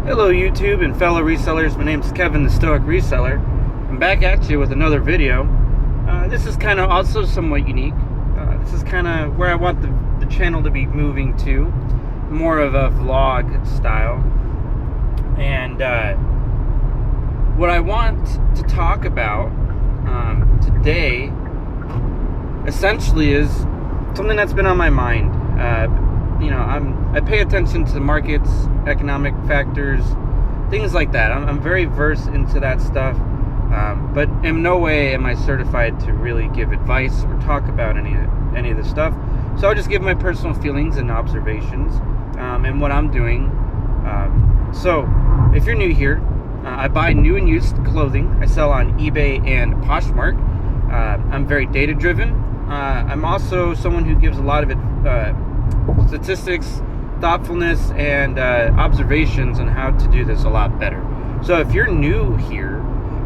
Hello YouTube and fellow resellers, my name is Kevin the Stoic Reseller. I'm back at you with another video. This is kind of also somewhat unique. This is kind of where I want the channel to be moving to. More of a vlog style. And what I want to talk about today essentially is something that's been on my mind. I pay attention to the markets, economic factors, things like that. I'm very versed into that stuff, but in no way am I certified to really give advice or talk about any of this stuff. So I'll just give my personal feelings and observations and what I'm doing. So if you're new here, I buy new and used clothing. I sell on eBay and Poshmark. I'm very data driven. I'm also someone who gives a lot of statistics, thoughtfulness, and observations on how to do this a lot better. So if you're new here,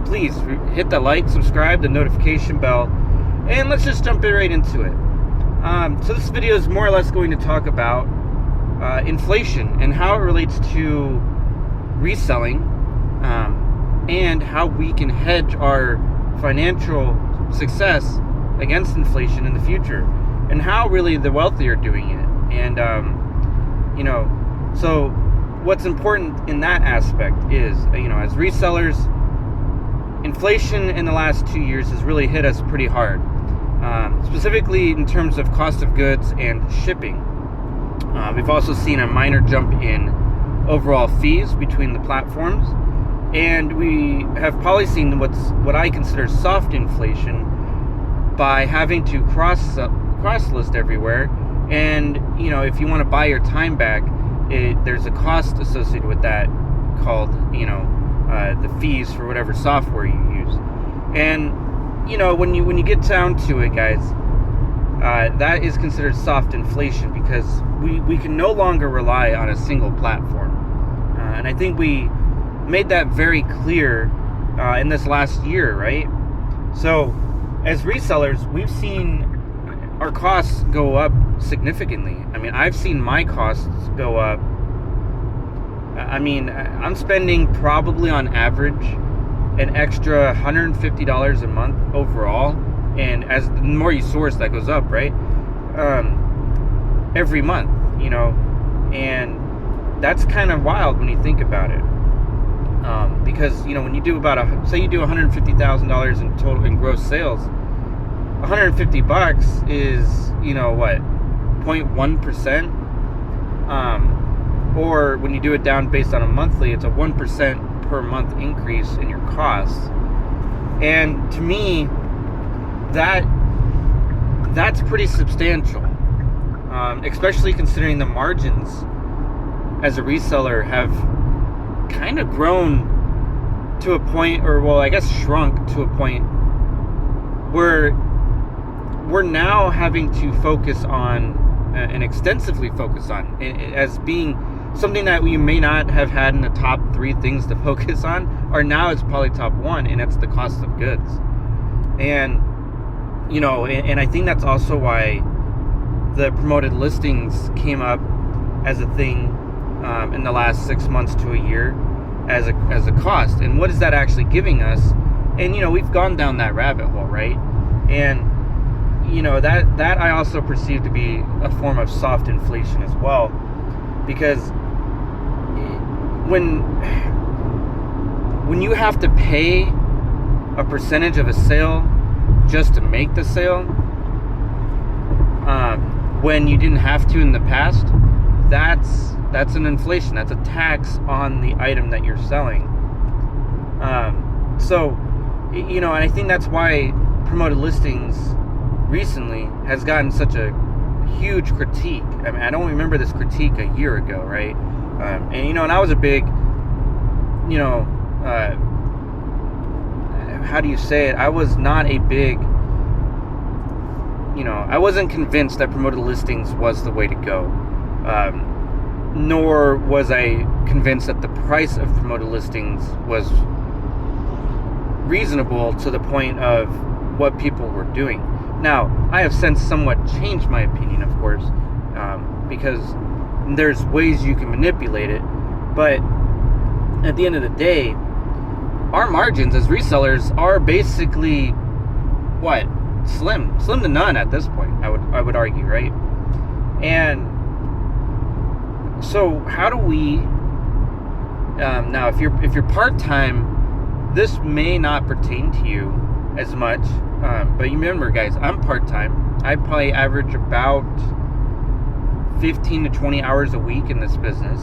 please hit the like, subscribe, the notification bell, and let's just jump right into it. So this video is more or less going to talk about inflation and how it relates to reselling, and how we can hedge our financial success against inflation in the future, and how really the wealthy are doing it. And so what's important in that aspect is, as resellers, inflation in the last 2 years has really hit us pretty hard, specifically in terms of cost of goods and shipping. We've also seen a minor jump in overall fees between the platforms, and we have probably seen what I consider soft inflation by having to cross list everywhere. And if you want to buy your time back, there's a cost associated with that called the fees for whatever software you use. And when you get down to it, guys, that is considered soft inflation because we can no longer rely on a single platform. And I think we made that very clear in this last year, right? So as resellers, we've seen our costs go up significantly. I mean, I've seen my costs go up. I mean, I'm spending probably on average an extra $150 a month overall, and as the more you source, that goes up, right? Every month, and that's kind of wild when you think about it, because when you do say you do $150,000 in total in gross sales, $150 is what, 0.1%, or when you do it down based on a monthly, it's a 1% per month increase in your costs. And to me, that's pretty substantial, especially considering the margins as a reseller have kind of grown to a point, or well, I guess shrunk to a point where we're now having to focus on and extensively focus on as being something that we may not have had in the top 3 things to focus on, or now it's probably top 1, and that's the cost of goods. And and I think that's also why the promoted listings came up as a thing in the last 6 months to a year as a cost. And what is that actually giving us? And we've gone down that rabbit hole, right? And that I also perceive to be a form of soft inflation as well, because when you have to pay a percentage of a sale just to make the sale, when you didn't have to in the past, that's an inflation. That's a tax on the item that you're selling. And I think that's why promoted listings recently has gotten such a huge critique. I mean, I don't remember this critique a year ago, right? And I was a big, how do you say it? I was not a big, I wasn't convinced that promoted listings was the way to go. Nor was I convinced that the price of promoted listings was reasonable to the point of what people were doing. Now, I have since somewhat changed my opinion, of course, because there's ways you can manipulate it, but at the end of the day, our margins as resellers are basically what? Slim to none at this point, I would argue, right? And so how do we now if you're part-time, this may not pertain to you as much, but you remember, guys, I'm part-time. I probably average about 15 to 20 hours a week in this business,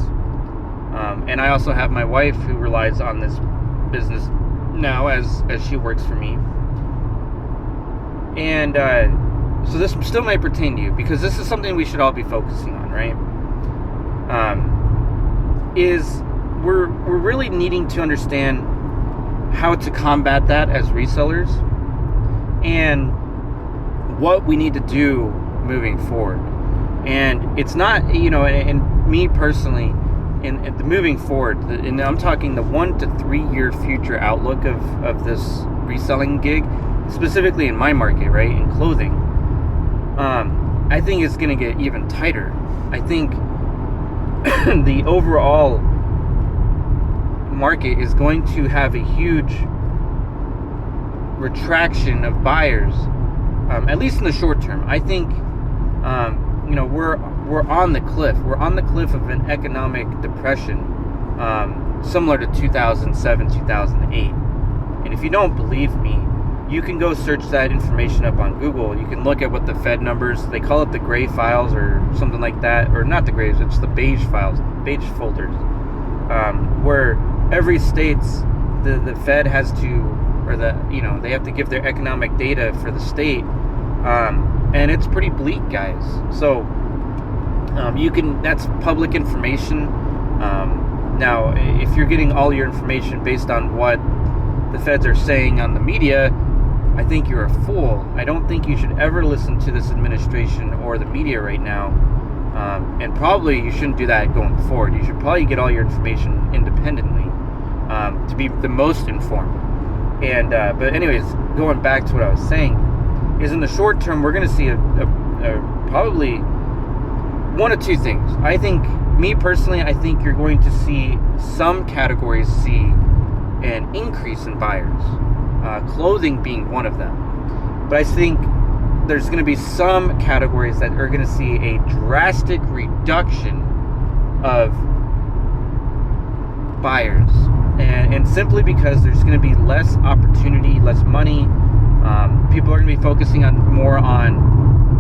and I also have my wife who relies on this business now as she works for me. And so this still might pertain to you, because this is something we should all be focusing on, right? Is we're really needing to understand how to combat that as resellers, and what we need to do moving forward. And it's not, and me personally, in the moving forward, and I'm talking the 1 to 3 year future outlook of this reselling gig, specifically in my market, right, in clothing, I think it's going to get even tighter. I think the overall market is going to have a huge retraction of buyers, at least in the short term. I think we're on the cliff. We're on the cliff of an economic depression, similar to 2007, 2008. And if you don't believe me, you can go search that information up on Google. You can look at what the Fed numbers, they call it the gray files or something like that, or not the grays, it's the beige files, beige folders, where every state's, the Fed has to, or they have to give their economic data for the state, and it's pretty bleak, guys. So that's public information. Now, if you're getting all your information based on what the feds are saying on the media, I think you're a fool. I don't think you should ever listen to this administration or the media right now, and probably you shouldn't do that going forward. You should probably get all your information independently, to be the most informed. And but anyways, going back to what I was saying, is in the short term we're going to see a probably one of two things. I think, me personally, I think you're going to see some categories see an increase in buyers, clothing being one of them. But I think there's going to be some categories that are going to see a drastic reduction of buyers, and simply because there's going to be less opportunity, less money. People are going to be focusing more on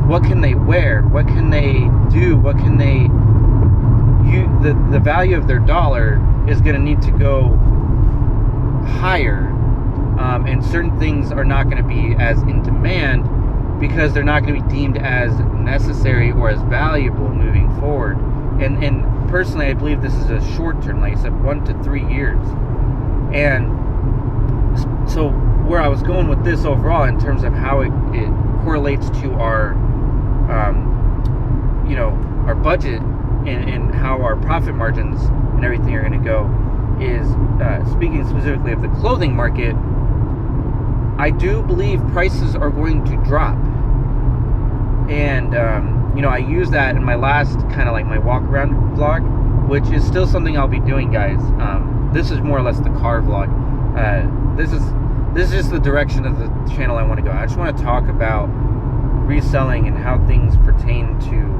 what can they wear, what can they do, what can they the value of their dollar is going to need to go higher, and certain things are not going to be as in demand because they're not going to be deemed as necessary or as valuable moving forward. And personally, I believe this is a short term, like I said, 1 to 3 years. And so where I was going with this overall, in terms of how it correlates to our our budget, and how our profit margins and everything are going to go, is speaking specifically of the clothing market. I do believe prices are going to drop, and I use that in my last kind of like my walk around vlog, which is still something I'll be doing, guys. This is more or less the car vlog. This is just the direction of the channel I want to go. I just want to talk about reselling and how things pertain to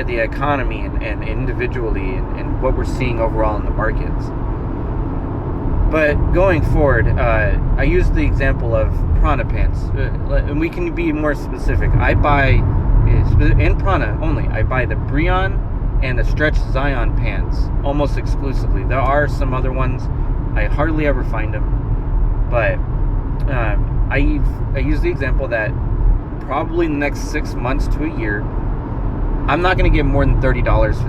the economy and individually, and what we're seeing overall in the markets. But going forward, I use the example of Prana Pants, and we can be more specific. I buy, in Prana only, I buy the Breon and the Stretch Zion pants almost exclusively. There are some other ones, I hardly ever find them, but I use the example that probably in the next 6 months to a year, I'm not going to get more than $30 for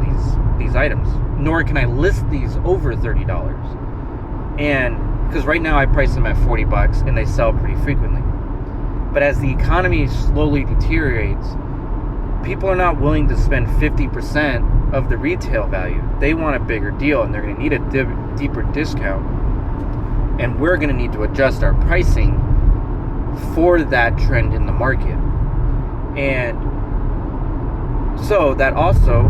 these items, nor can I list these over $30. And because right now I price them at $40 and they sell pretty frequently. But as the economy slowly deteriorates, people are not willing to spend 50% of the retail value. They want a bigger deal, and they're going to need a deeper discount. And we're going to need to adjust our pricing for that trend in the market. And so that also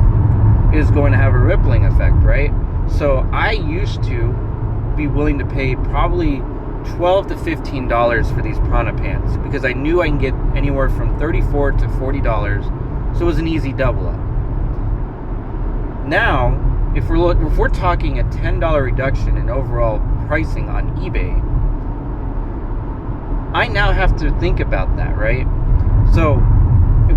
is going to have a rippling effect, right? So I used to be willing to pay probably $12 to $15 for these Prana Pants because I knew I can get anywhere from $34 to $40, so it was an easy double up. Now, if we're talking a $10 reduction in overall pricing on eBay, I now have to think about that, right? So,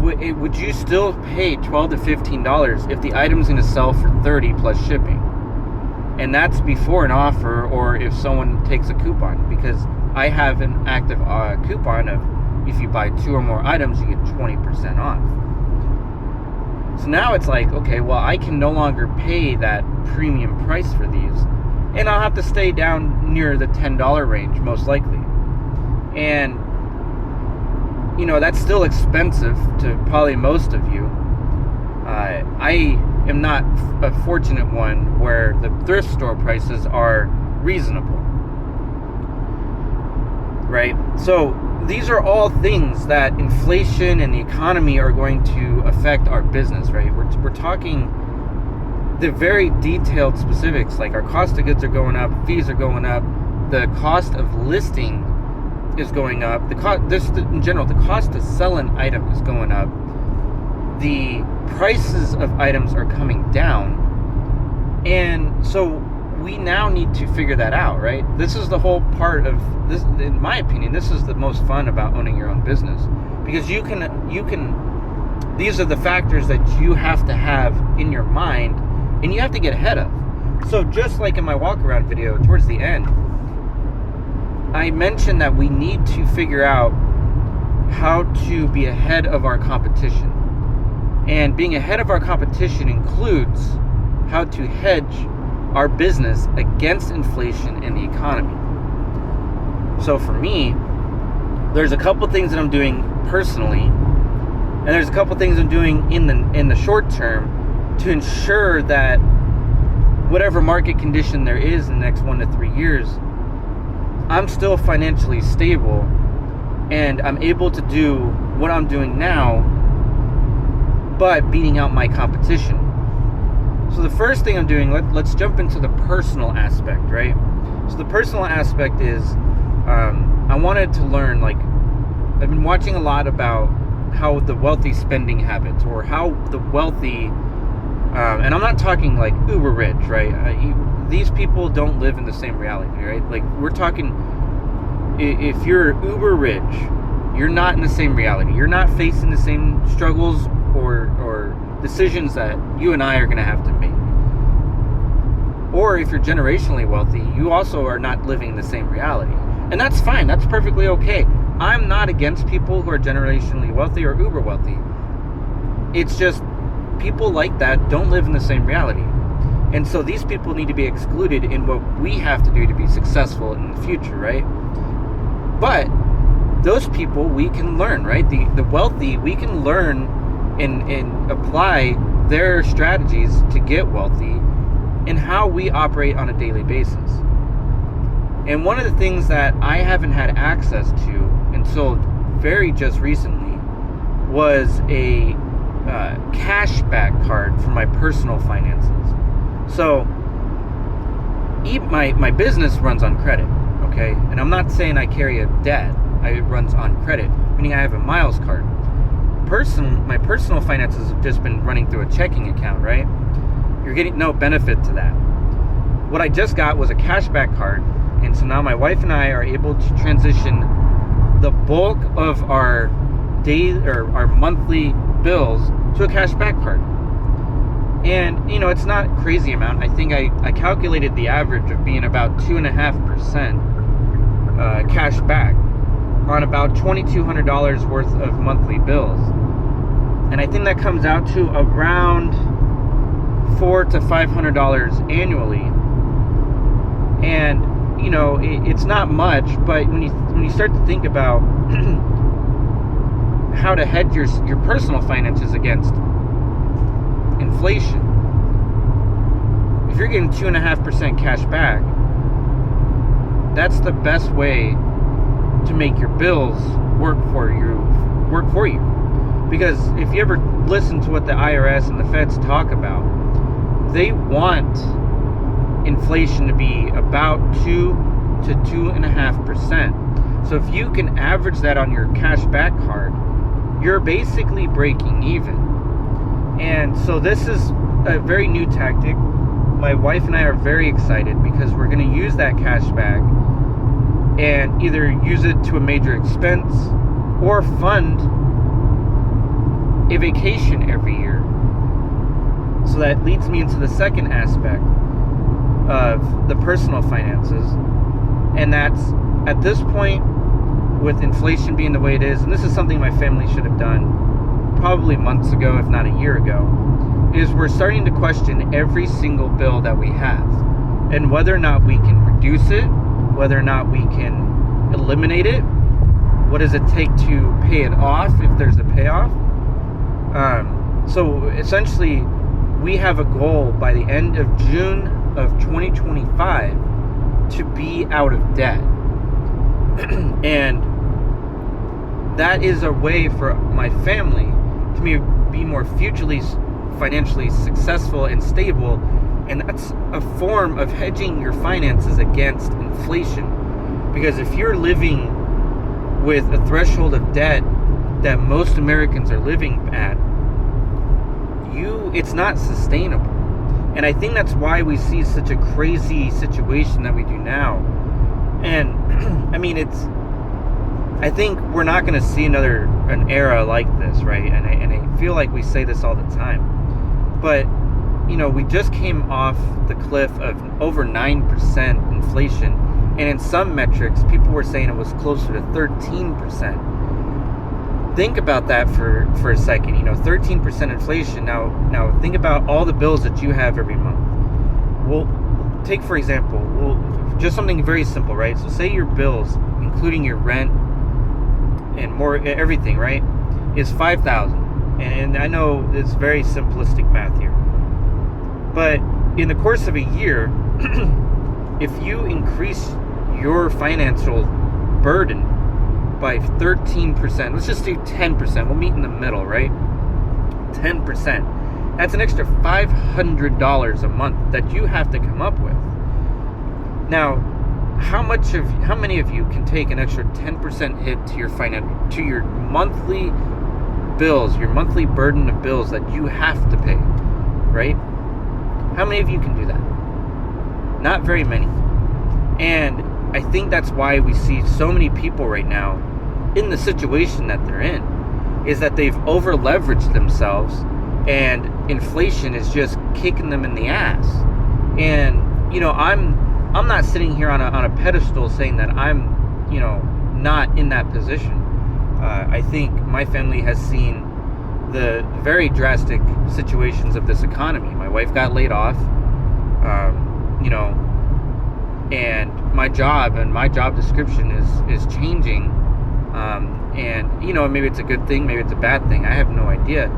would you still pay $12 to $15 if the item's going to sell for $30 plus shipping? And that's before an offer or if someone takes a coupon, because I have an active coupon of if you buy 2 or more items, you get 20% off. So now it's like, okay, well, I can no longer pay that premium price for these, and I'll have to stay down near the $10 range, most likely. And, that's still expensive to probably most of you. I am not a fortunate one where the thrift store prices are reasonable, right? So these are all things that inflation and the economy are going to affect our business, right? We're talking the very detailed specifics, like our cost of goods are going up, fees are going up, the cost of listing is going up, in general, the cost to sell an item is going up, the prices of items are coming down, and so we now need to figure that out, right? This is the whole part of this, in my opinion, this is the most fun about owning your own business, because you can these are the factors that you have to have in your mind and you have to get ahead of. So just like in my walk around video towards the end, I mentioned that we need to figure out how to be ahead of our competition. And being ahead of our competition includes how to hedge our business against inflation and the economy. So for me, there's a couple things that I'm doing personally, and there's a couple things I'm doing in the short term to ensure that whatever market condition there is in the next 1 to 3 years, I'm still financially stable and I'm able to do what I'm doing now, but beating out my competition. So the first thing I'm doing, let's jump into the personal aspect, right? So the personal aspect is, I wanted to learn, like, I've been watching a lot about how the wealthy spending habits, or how the wealthy, and I'm not talking like uber rich, right? These people don't live in the same reality, right? Like, we're talking, if you're uber rich, you're not in the same reality. You're not facing the same struggles or decisions that you and I are going to have to make. Or if you're generationally wealthy, you also are not living in the same reality. And that's fine. That's perfectly okay. I'm not against people who are generationally wealthy or uber wealthy. It's just people like that don't live in the same reality. And so these people need to be excluded in what we have to do to be successful in the future, right? But those people we can learn, right? The wealthy, we can learn and apply their strategies to get wealthy and how we operate on a daily basis. And one of the things that I haven't had access to until very just recently was a cashback card for my personal finances. So my business runs on credit, okay? And I'm not saying I carry a debt. It runs on credit, meaning I have a miles card. My personal finances have just been running through a checking account, right? You're getting no benefit to that. What I just got was a cashback card, and so now my wife and I are able to transition the bulk of our our monthly bills to a cashback card. And it's not a crazy amount. I think I calculated the average of being about 2.5% cash back on about $2,200 worth of monthly bills. And I think that comes out to around $400 to $500 annually. And it's not much, but when you start to think about how to hedge your personal finances against inflation, if you're getting 2.5% cash back, that's the best way to make your bills work for you. Because if you ever listen to what the IRS and the feds talk about, they want inflation to be about 2 to 2.5%. So if you can average that on your cash back card, you're basically breaking even. And so this is a very new tactic. My wife and I are very excited because we're going to use that cash back and either use it to a major expense or fund a vacation every year. So that leads me into the second aspect of the personal finances, and that's, at this point, with inflation being the way it is, and this is something my family should have done probably months ago, if not a year ago, is we're starting to question every single bill that we have and whether or not we can reduce it, whether or not we can eliminate it, what does it take to pay it off if there's a payoff. So essentially, we have a goal by the end of June of 2025 to be out of debt. And that is a way for my family to be more financially successful and stable, and that's a form of hedging your finances against inflation. Because if you're living with a threshold of debt that most Americans are living at, it's not sustainable. And I think that's why we see such a crazy situation that we do now. And I mean, I think we're not going to see an era like this, right? And I feel like we say this all the time. But, we just came off the cliff of over 9% inflation. And in some metrics, people were saying it was closer to 13%. Think about that for a second. 13% inflation. Now think about all the bills that you have every month. Well, take for example, just something very simple, right? So say your bills, including your rent and more, everything, right, is $5,000. And I know it's very simplistic math here, but in the course of a year, if you increase your financial burden by 13%, let's just do 10%, we'll meet in the middle, right? 10%, that's an extra $500 a month that you have to come up with. Now, how many of you can take an extra 10% hit to your monthly bills, your monthly burden of bills that you have to pay, right? How many of you can do that? Not very many. And I think that's why we see so many people right now in the situation that they're in, is that they've over leveraged themselves and inflation is just kicking them in the ass. And I'm not sitting here on a pedestal saying that I'm not in that position. I think my family has seen the very drastic situations of this economy. My wife got laid off, and my job description is changing, and maybe it's a good thing, maybe it's a bad thing, I have no idea.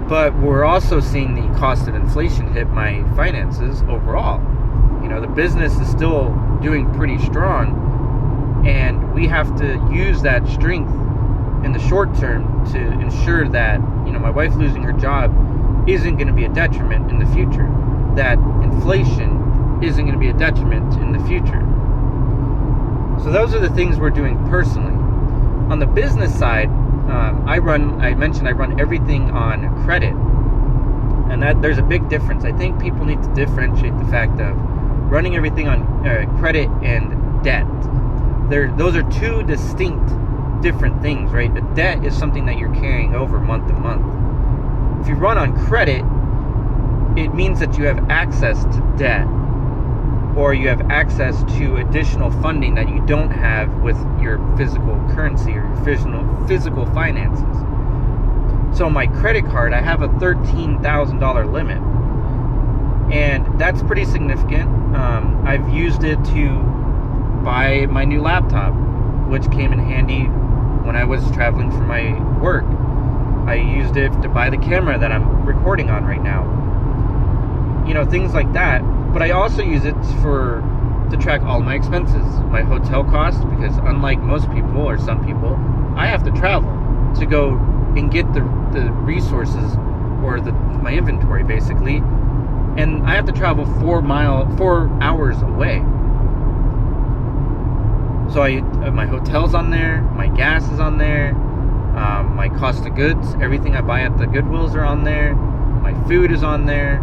But we're also seeing the cost of inflation hit my finances overall. The business is still doing pretty strong, and we have to use that strength in the short term to ensure that my wife losing her job isn't going to be a detriment in the future, that inflation isn't going to be a detriment in the future. So those are the things we're doing personally. On the business side, I mentioned I run everything on credit, and that there's a big difference. I think people need to differentiate the fact of running everything on credit and debt. Those are two distinct different things, right? A debt is something that you're carrying over month to month. If you run on credit, it means that you have access to debt, or you have access to additional funding that you don't have with your physical currency or your physical finances. So on my credit card, I have a $13,000 limit, and that's pretty significant. I've used it to buy my new laptop, which came in handy when I was traveling for my work. I used it to buy the camera that I'm recording on right now. Things like that. But I also use it to track all my expenses, my hotel costs, because unlike most people or some people, I have to travel to go and get the resources or my inventory basically and I have to travel 4 hours away. So my hotel's on there, my gas is on there, my cost of goods, everything I buy at the Goodwills are on there, my food is on there.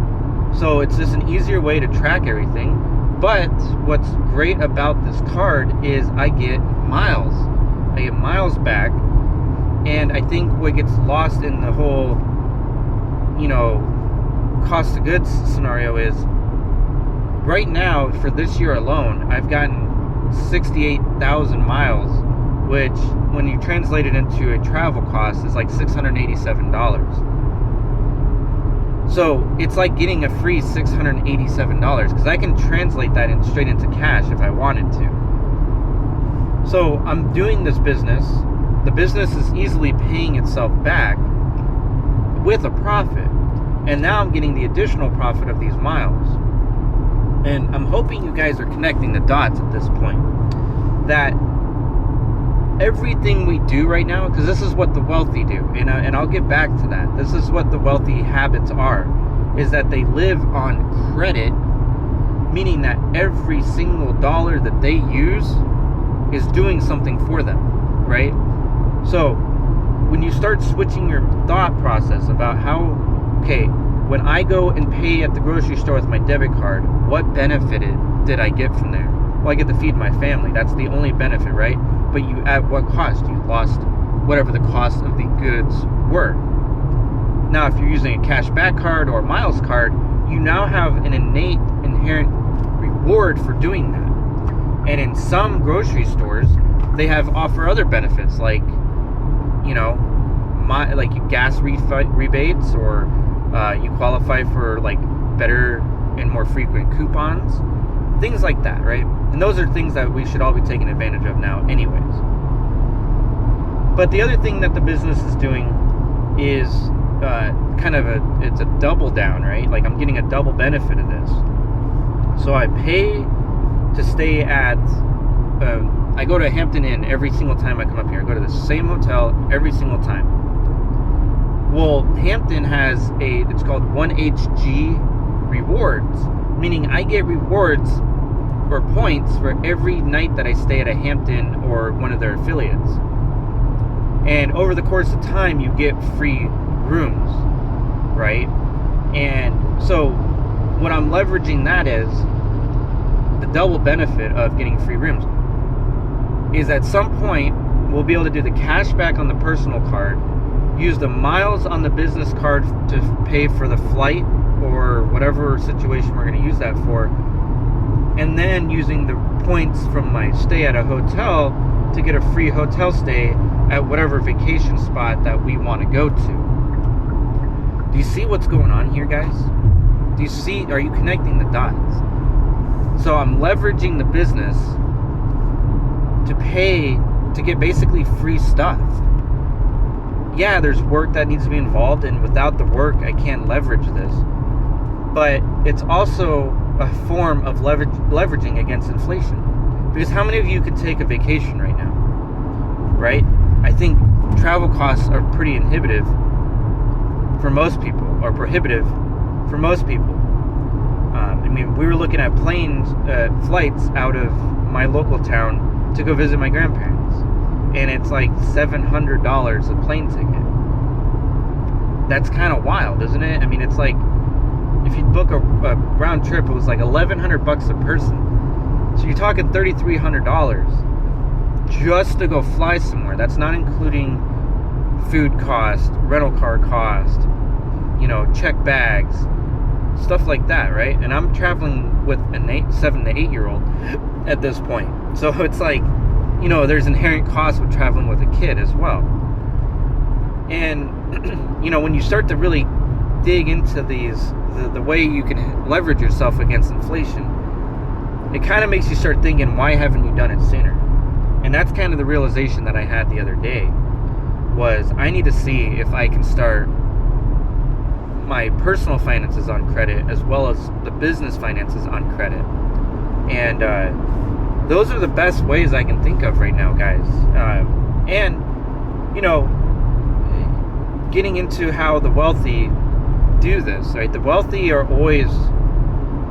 So it's just an easier way to track everything. But what's great about this card is I get miles. I get miles back. And I think what gets lost in the whole, cost of goods scenario is right now for this year alone, I've gotten 68,000 miles, which when you translate it into a travel cost is like $687. So it's like getting a free $687 because I can translate that straight into cash if I wanted to. So I'm doing this business. The business is easily paying itself back with a profit. And now I'm getting the additional profit of these miles. And I'm hoping you guys are connecting the dots at this point. That everything we do right now, because this is what the wealthy do, and I'll get back to that. This is what the wealthy habits are, is that they live on credit, meaning that every single dollar that they use is doing something for them, right? So when you start switching your thought process about how, okay, when I go and pay at the grocery store with my debit card, what benefit did I get from there? Well, I get to feed my family. That's the only benefit, right? But you, at what cost? You lost whatever the cost of the goods were. Now, if you're using a cashback card or a miles card, you now have an innate, inherent reward for doing that. And in some grocery stores, they offer other benefits like, like gas rebates, or you qualify for like better and more frequent coupons, things like that, right? And those are things that we should all be taking advantage of now anyways. But the other thing that the business is doing is it's a double down, right? Like I'm getting a double benefit of this. So I pay to stay at, I go to Hampton Inn every single time I come up here. I go to the same hotel every single time. Well, Hampton has it's called 1HG rewards, meaning I get rewards or points for every night that I stay at a Hampton or one of their affiliates. And over the course of time, you get free rooms, right? And so what I'm leveraging that is the double benefit of getting free rooms is at some point we'll be able to do the cash back on the personal card, use the miles on the business card to pay for the flight or whatever situation we're going to use that for, and then using the points from my stay at a hotel to get a free hotel stay at whatever vacation spot that we want to go to. Do you see what's going on here, guys? Are you connecting the dots? So I'm leveraging the business to pay to get basically free stuff. Yeah, there's work that needs to be involved, and without the work, I can't leverage this. But it's also a form of leveraging against inflation. Because how many of you could take a vacation right now? Right? I think travel costs are pretty inhibitive for most people, or prohibitive for most people. We were looking at flights out of my local town to go visit my grandparents, and it's like $700 a plane ticket. That's kind of wild, isn't it? It's like if you book a round trip, it was like $1,100 a person. So you're talking $3,300 just to go fly somewhere. That's not including food cost, rental car cost, check bags, stuff like that, right? And I'm traveling with a 7 to 8 year old at this point. So it's like, there's inherent cost with traveling with a kid as well. And, when you start to really dig into the way you can leverage yourself against inflation, it kind of makes you start thinking, why haven't you done it sooner? And that's kind of the realization that I had the other day, was I need to see if I can start my personal finances on credit as well as the business finances on credit. And those are the best ways I can think of right now, guys. And getting into how the wealthy do this, right? The wealthy are always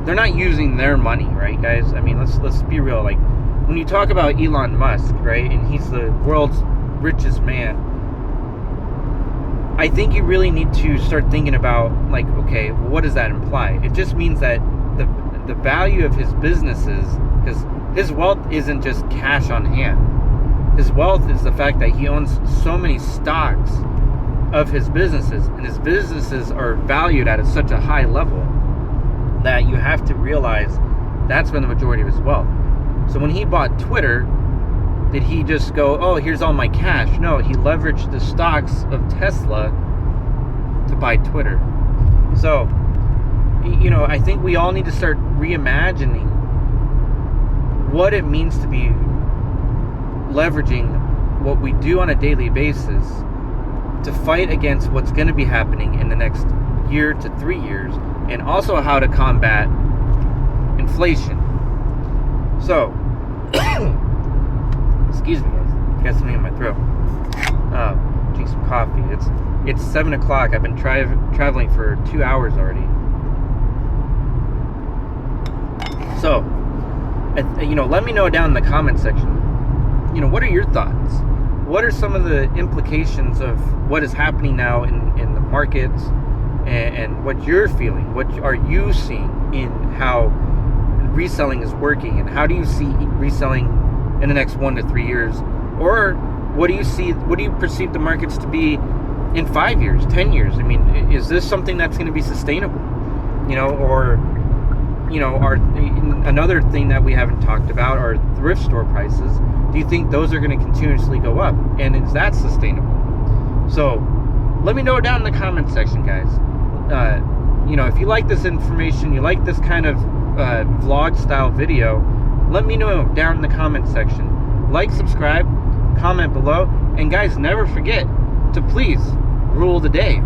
they're not using their money, right, guys? I mean, let's be real. Like, when you talk about Elon Musk, right, and he's the world's richest man, I think you really need to start thinking about, like, okay, well, what does that imply? It just means that the value of his businesses, because his wealth isn't just cash on hand. His wealth is the fact that he owns so many stocks of his businesses, and his businesses are valued at such a high level that you have to realize that's been the majority of his wealth. So when he bought Twitter, did he just go, oh, here's all my cash? No, he leveraged the stocks of Tesla to buy Twitter. So, you know, I think we all need to start reimagining what it means to be leveraging what we do on a daily basis to fight against what's going to be happening in the next year to 3 years, and also how to combat inflation. So, excuse me, guys. I got something in my throat. Drink some coffee. It's 7 o'clock. I've been traveling for 2 hours already. So, you know, let me know down in the comment section. You know, what are your thoughts? What are some of the implications of what is happening now in the markets, and what you're feeling? What are you seeing in how reselling is working, and how do you see reselling in the next 1 to 3 years? Or what do you perceive the markets to be in 5 years, 10 years? I mean, is this something that's going to be sustainable? You know, or, you know, another thing that we haven't talked about are thrift store prices. Do you think those are going to continuously go up? And is that sustainable? So let me know down in the comment section, guys. You know, if you like this information, you like this kind of vlog style video, let me know down in the comment section. Like, subscribe, comment below, and guys, never forget to please rule the day.